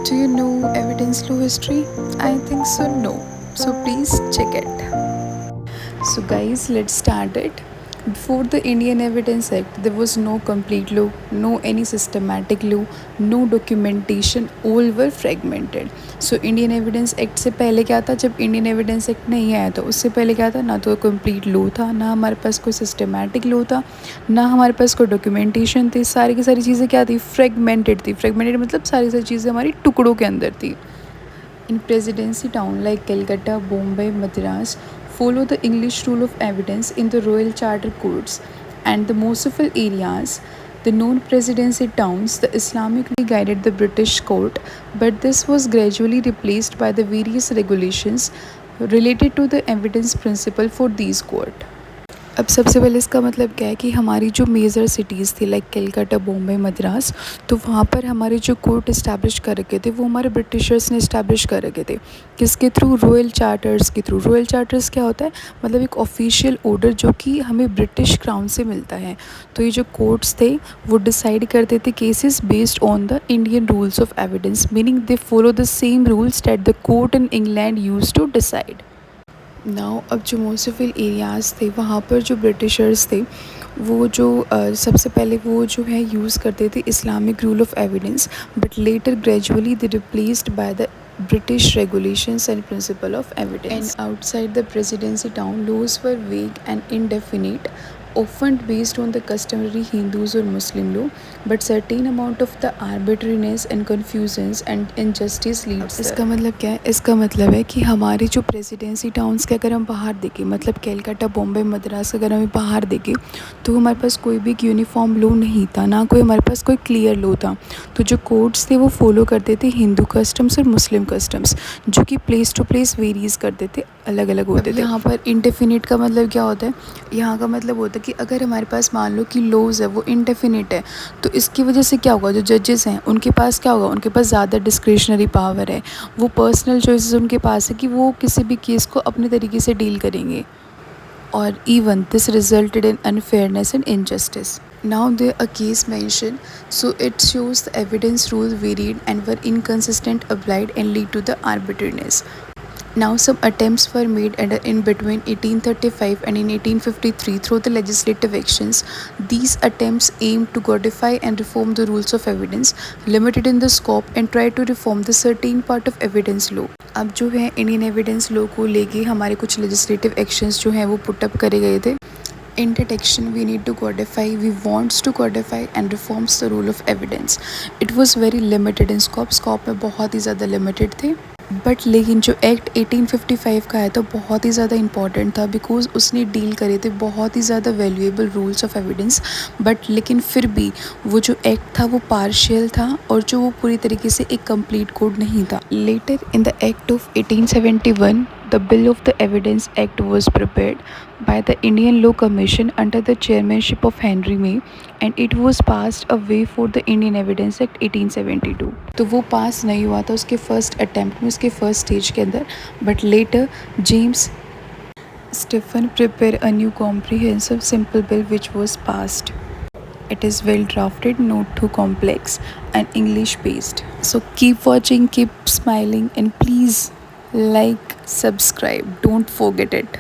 Do you know evidence law history? I think so, no. So please check it. So guys, let's start it. Before the Indian Evidence Act, there was no complete law, no any systematic law, no documentation, all were fragmented. So Indian evidence act से पहले क्या था? जब Indian evidence act नहीं आया था उससे पहले क्या था? ना तो कंप्लीट लॉ था, ना हमारे पास कोई सिस्टमैटिक लॉ था, ना हमारे पास कोई डॉक्यूमेंटेशन थी. सारी की सारी चीज़ें क्या थी? फ्रेगमेंटेड थी. फ्रेगमेंटेड मतलब सारी सारी चीज़ें हमारी टुकड़ों के अंदर थी. In presidency town like Calcutta, Bombay, Madras follow the English rule of evidence in the royal charter courts, and the most of areas, the non-presidency towns, the Islamically guided the British court, but this was gradually replaced by the various regulations related to the evidence principle for these court. अब सबसे पहले इसका मतलब क्या है कि हमारी जो मेजर सिटीज़ थी लाइक कलकत्ता, बॉम्बे, मद्रास, तो वहाँ पर हमारे जो कोर्ट इस्टेब्लिश कर रखे थे वो हमारे ब्रिटिशर्स ने इस्टेब्लिश कर रखे थे. किसके थ्रू? रॉयल चार्टर्स के थ्रू. रॉयल चार्टर्स क्या होता है? मतलब एक ऑफिशियल ऑर्डर जो कि हमें ब्रिटिश क्राउन से मिलता है. तो ये जो कोर्ट्स थे वो डिसाइड करते थे cases based on the Indian rules of evidence, meaning they follow the same rules that the court in England use to decide. Now अब जो मोसिफिल एरियाज़ थे वहाँ पर जो ब्रिटिशर्स थे वो जो सबसे पहले वो जो है यूज़ करते थे Islamic rule of evidence, but later gradually they replaced by the British regulations and principle of evidence. And outside the presidency town, laws were vague and indefinite, often based on the customary Hindus or Muslim law, but certain amount of the arbitrariness and confusions and injustice leads. इसका मतलब क्या है? इसका मतलब है कि हमारे जो प्रेसिडेंसी टाउन्स के अगर हम बाहर देखें, मतलब कलकत्ता, बॉम्बे, मद्रास अगर हमें बाहर देखें तो हमारे पास कोई भी यूनिफॉर्म लॉ नहीं था, ना कोई हमारे पास कोई क्लियर लॉ था. तो जो कोर्ट्स थे वो फॉलो करते थे हिंदू कस्टम्स और मुस्लिम कस्टम्स, जो कि प्लेस टू प्लेस वेरीज करते थे, अलग अलग होते थे. यहाँ पर इंडेफिनिट का मतलब क्या होता है? यहाँ का मतलब होता है कि अगर हमारे पास मान लो कि लॉज है वो इंडेफिनिट है, तो इसकी वजह से क्या होगा? जो जजेस हैं उनके पास क्या होगा? उनके पास ज़्यादा डिस्क्रिशनरी पावर है, वो पर्सनल चॉइसेस उनके पास है कि वो किसी भी केस को अपने तरीके से डील करेंगे. और even this resulted in unfairness and injustice. Now there a case mentioned, so it shows the evidence rules varied and were inconsistent, applied and lead to the arbitrariness. Now some attempts were made in between 1835 and in 1853 through the legislative actions. These attempts aimed to codify and reform the rules of evidence, limited in the scope and tried to reform the certain part of evidence law. अब जो है Indian evidence law को लेके हमारे कुछ legislative actions जो हैं वो पुटअप करे गए थे. In that action, we need to codify, we wants to codify and reforms the rule of evidence. It was very limited in scope. Scope में बहुत ही ज़्यादा limited थे. बट लेकिन जो एक्ट 1855 का है तो बहुत ही ज़्यादा इंपॉर्टेंट था, बिकॉज उसने डील करे थे बहुत ही ज़्यादा valuable rules of evidence. But लेकिन फिर भी वो जो एक्ट था वो पार्शियल था और जो वो पूरी तरीके से एक कंप्लीट कोड नहीं था. Later in the act of 1871 the Bill of the Evidence Act was prepared by the Indian Law Commission under the chairmanship of Henry May, and it was passed away for the Indian Evidence Act 1872. तो वो पास नहीं हुआ था उसके first attempt में, उसके first stage के अंदर, but later James Stephen prepare a new comprehensive simple bill which was passed. It is well drafted, not too complex and English based. So keep watching, keep smiling and please like, subscribe, don't forget it.